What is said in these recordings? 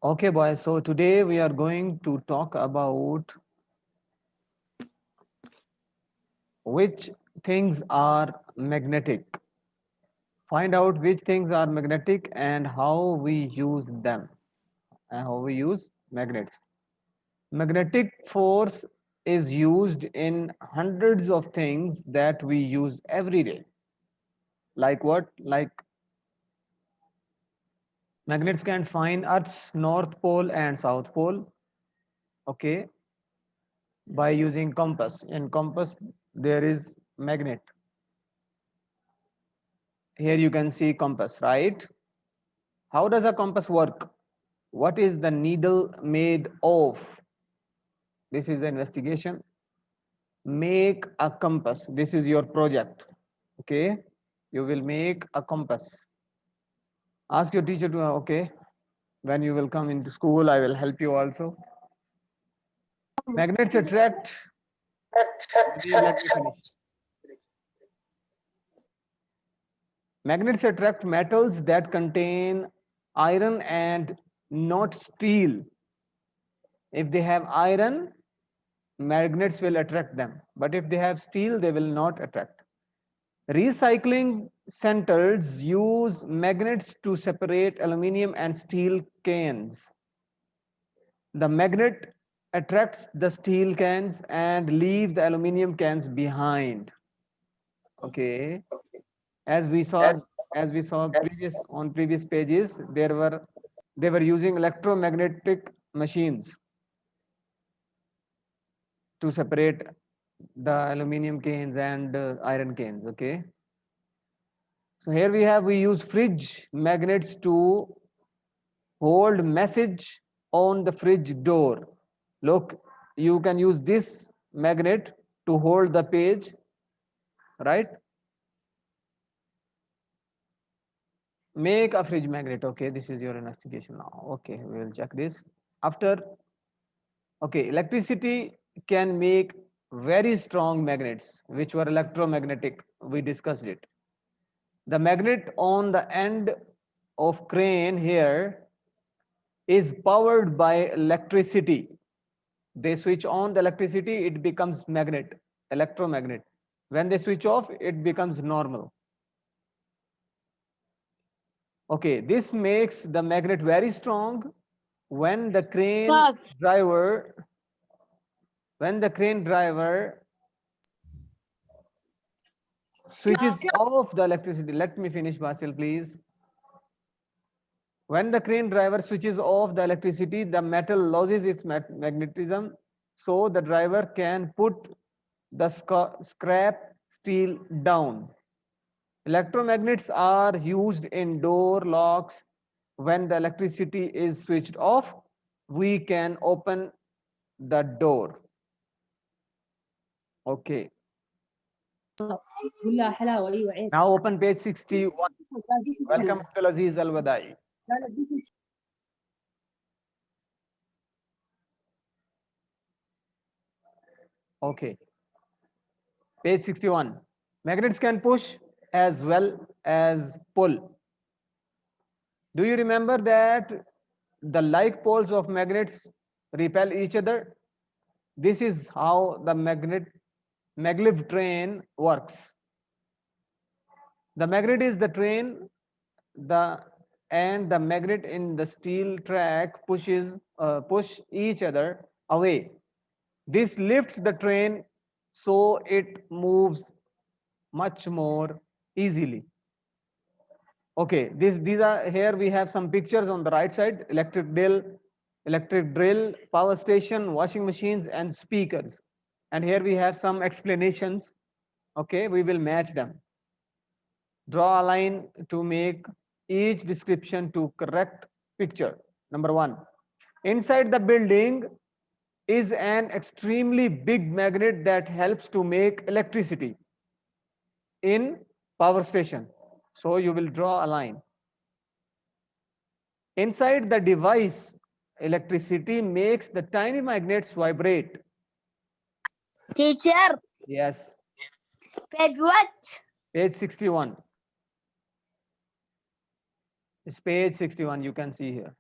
Okay, boys. So today we are going to talk about which things are magnetic. Find out which things are magnetic and how we use them and how we use magnets. Magnetic force is used in hundreds of things that we use every day. Like what? Like magnets can find Earth's North Pole and South Pole. Okay, by using compass. In compass, there is magnet. Here you can see compass, right? How does a compass work? What is the needle made of? This is the investigation. Make a compass. This is your project. Okay, you will make a compass. Ask your teacher to, okay, when you will come into school, I will help you also. Magnets attract, let me finish. Magnets attract metals that contain iron and not steel. If they have iron, magnets will attract them. But if they have steel, they will not attract. Recycling centers use magnets to separate aluminum and steel cans. The magnet attracts the steel cans and leave the aluminum cans behind. Okay. As we saw, as we saw previous pages, they were using electromagnetic machines to separate the aluminum canes and iron canes. Okay, so here we use fridge magnets to hold message on the fridge door. Look, you can use this magnet to hold the page, right? Make a fridge magnet. Okay, this is your investigation now. Okay, we will check this after. Okay, electricity can make very strong magnets which were electromagnetic. We discussed it. The magnet on the end of crane here is powered by electricity. They switch on the electricity, it becomes magnet, electromagnet. When they switch off, it becomes normal. Okay, this makes the magnet very strong. When the crane driver, when the crane driver switches off the electricity, let me finish, Basil, please. When the crane driver switches off the electricity, the metal loses its magnetism, so the driver can put the scrap steel down. Electromagnets are used in door locks. When the electricity is switched off, we can open the door. Okay. Now open page 61. Welcome Abdul Aziz Al Wadai. Okay. Page 61. Magnets can push as well as pull. Do you remember that the like poles of magnets repel each other? This is how the maglev train works. The magnet is the train, the and the magnet in the steel track push each other away. This lifts the train so it moves much more easily. Okay, these are here we have some pictures on the right side: electric drill, power station, washing machines, and speakers. And here we have some explanations. Okay, we will match them. Draw a line to make each description to correct picture. Number one, inside the building is an extremely big magnet that helps to make electricity in power station. So you will draw a line. Inside the device, electricity makes the tiny magnets vibrate. Teacher, Yes, page what? page 61. It's page 61, you can see here.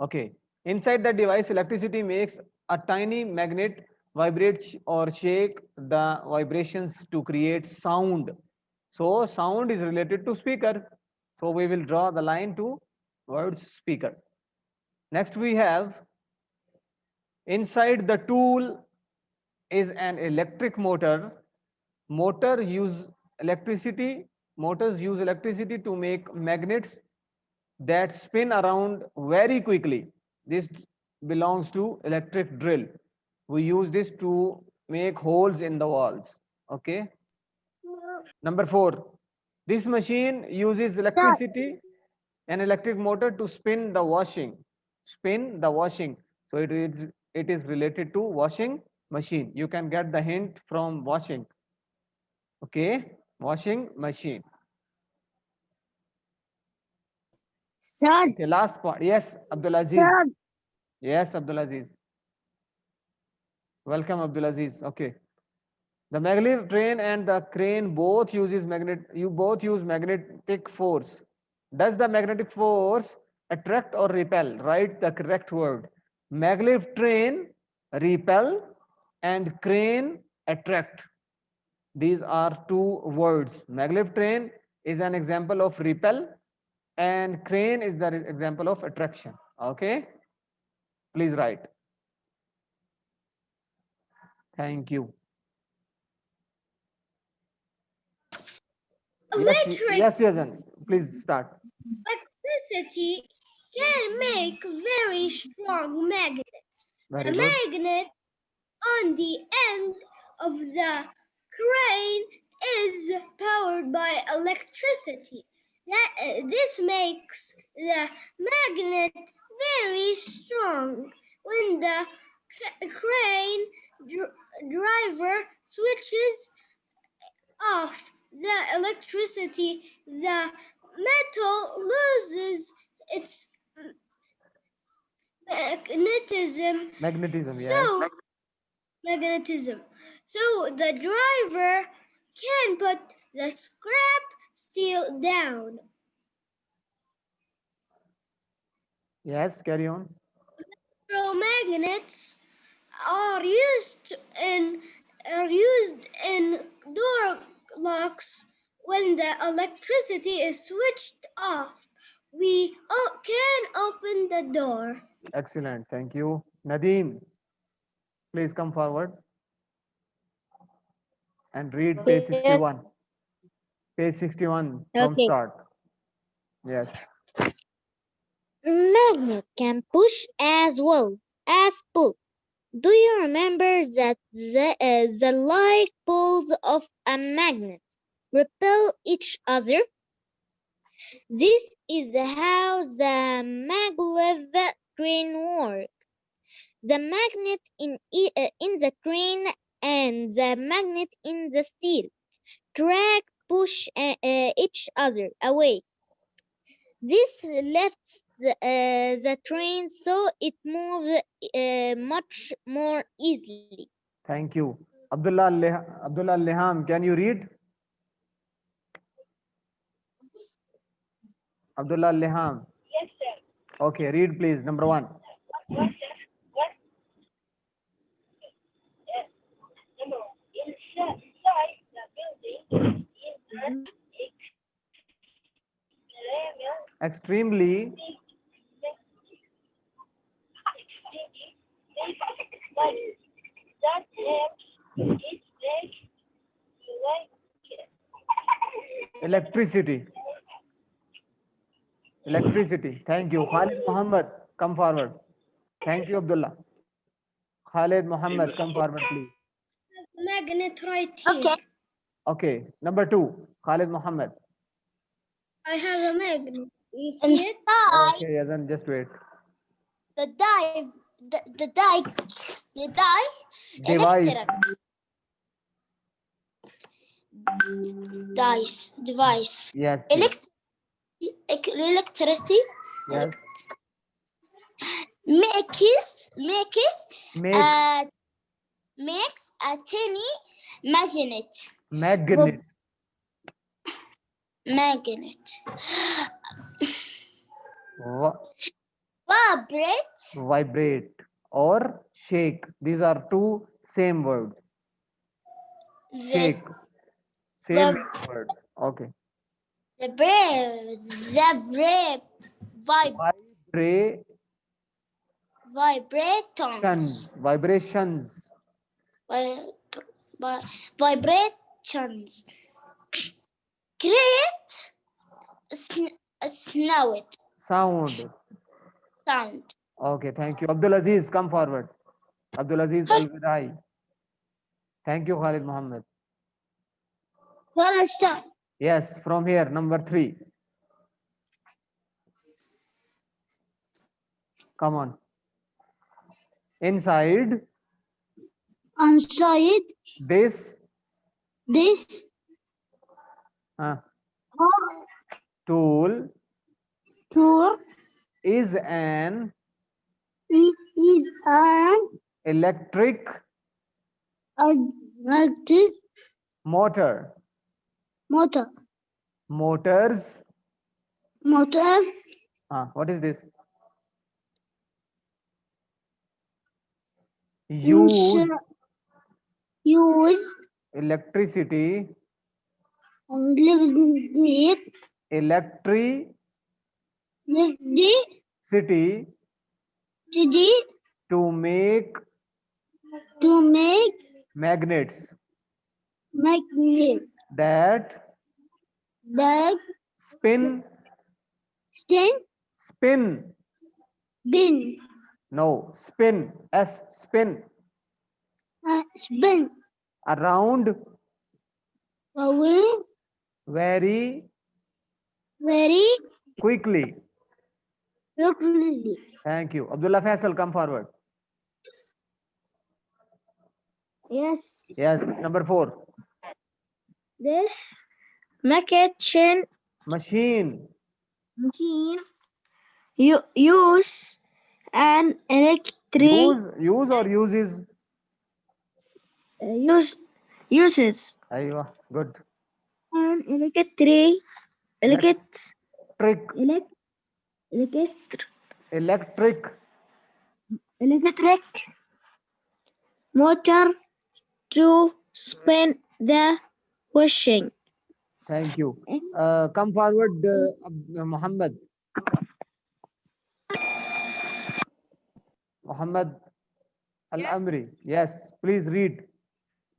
Okay. Inside the device, electricity makes a tiny magnet vibrate or shake the vibrations to create sound. So sound is related to speaker. So we will draw the line to words speaker. Next we have inside the tool is an electric motor. Motor use electricity. Motors use electricity to make magnets that spin around very quickly. This belongs to electric drill. We use this to make holes in the walls. Okay. Number 4. This machine uses electricity, an electric motor to spin the washing. Spin the washing. So it is related to washing machine. You can get the hint from washing. Okay. Washing machine. Sir, Okay, last part. Yes, Abdulaziz. sir, Yes, Abdulaziz. Welcome, Abdulaziz. Okay. The maglev train and the crane both uses magnetic force. Does the magnetic force attract or repel? Write the correct word. Maglev train repel and crane attract. These are two words. Maglev train is an example of repel and crane is the example of attraction. Okay. Please write. Thank you. Yes, Yazan. Please start. electricity can make very strong magnets. Very The good. magnet on the end of the crane is powered by electricity. This makes the magnet very strong. When the crane driver switches off the electricity, the metal loses its magnetism. Magnetism, yes. So magnetism. So the driver can put the scrap steel down. Yes, carry on. Electromagnets are used in door locks. When the electricity is switched off, we can open the door. Excellent. Thank you. Nadeem, please come forward and read page 61. Page 61 from Okay. start. Yes. Magnet can push as well as pull. Do you remember that the like poles of a magnet repel each other? This is how the maglev train works. The magnet in the train and the magnet in the steel track push each other away. This lifts the train so it moves much more easily. Thank you. Abdullah Leham, can you read? Abdullah Leham. Yes, sir. Okay, read please. Number 1. What, what, number one, inside the building is an Extremely that helps it break like electricity. Electricity. Thank you. Khalid Muhammad, come forward. Thank you, Abdullah. Khalid Muhammad, come forward, please. Magnet right here. Okay. Okay. Number 2. Khalid Muhammad. I have a magnet. You see it? Okay, Yazan, just wait. The device. Device. Yes. please. Electricity Yes. makes Makes a tiny magnet. magnet. Magnet. Wha- Vibrate. Vibrate or shake. These are two same words. Shake. Same the- word. Okay. The brave Vibrations. vibrations. Vibrations. Vi- Vibrations. Create a snout Sound. sound. Okay, thank you. Abdul Aziz, come forward. Abdul Aziz Al Bidai. Thank you, Khalid Muhammad. Yes, from here, number 3. Come on. Inside Inside this this uh, tool tour is an is an electric electric motor. motor. Motors. Motor What is this? use Electricity. electricity Electricity to make to make magnets magnet that that spin. bin No, spin. Spin spin around away very very quickly. quickly. Thank you. Abdullah Faisal, come forward. Yes, Yes, number 4. this machine Machine. you use an electric Use or uses? uses Aywa, good. an electric Trick. Electric. electric motor to spin the washing. Thank you. Come forward, Muhammad. Muhammad Al-Amri. Yes, please read.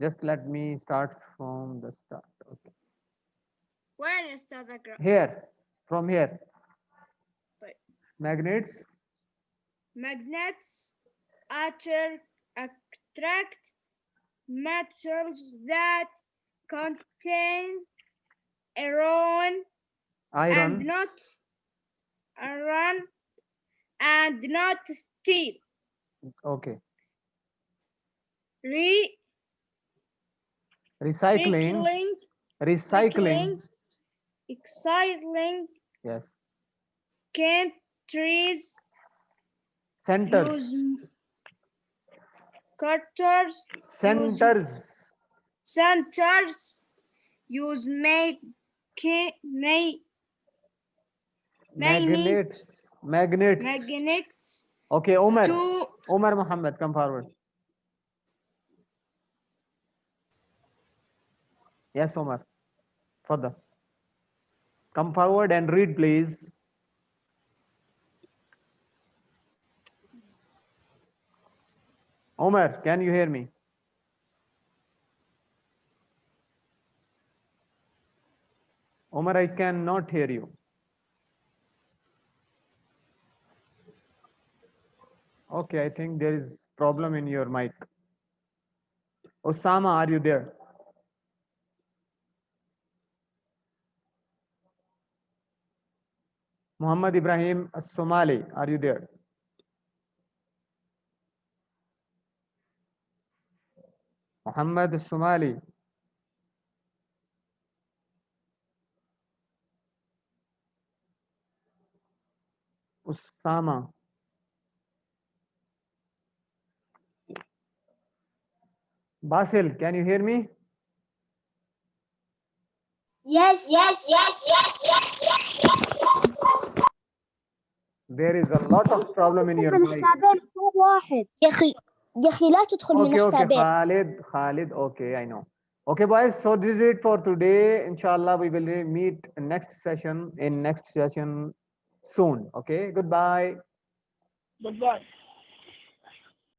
Just let me start from the start. Okay. Where is the graph? Here, from here. Right. Magnets. Magnets attract metals that contain iron Iron. and not steel. Okay. Recycling. Recycling. Yes. Countries Centers. use cutters. Centers use Magnets. magnets Okay, Omar. to Omar Muhammad, come forward. Yes, Omar. Further. Come forward and read, please. Omar, can you hear me? Omar, I cannot hear you. Okay, I think there is problem in your mic. Osama, are you there? Muhammad Ibrahim As-Somali, are you there? Muhammad As-Somali. Usama. Basil, can you hear me? Yes. There is a lot of problem in your من mic. حسابين حساب واحد يا أخي لا تدخل من Okay, حسابين. Khalid, okay, I know. Okay, boys, so this is it for today. Inshallah, we will meet in next session soon. Okay, goodbye. Goodbye.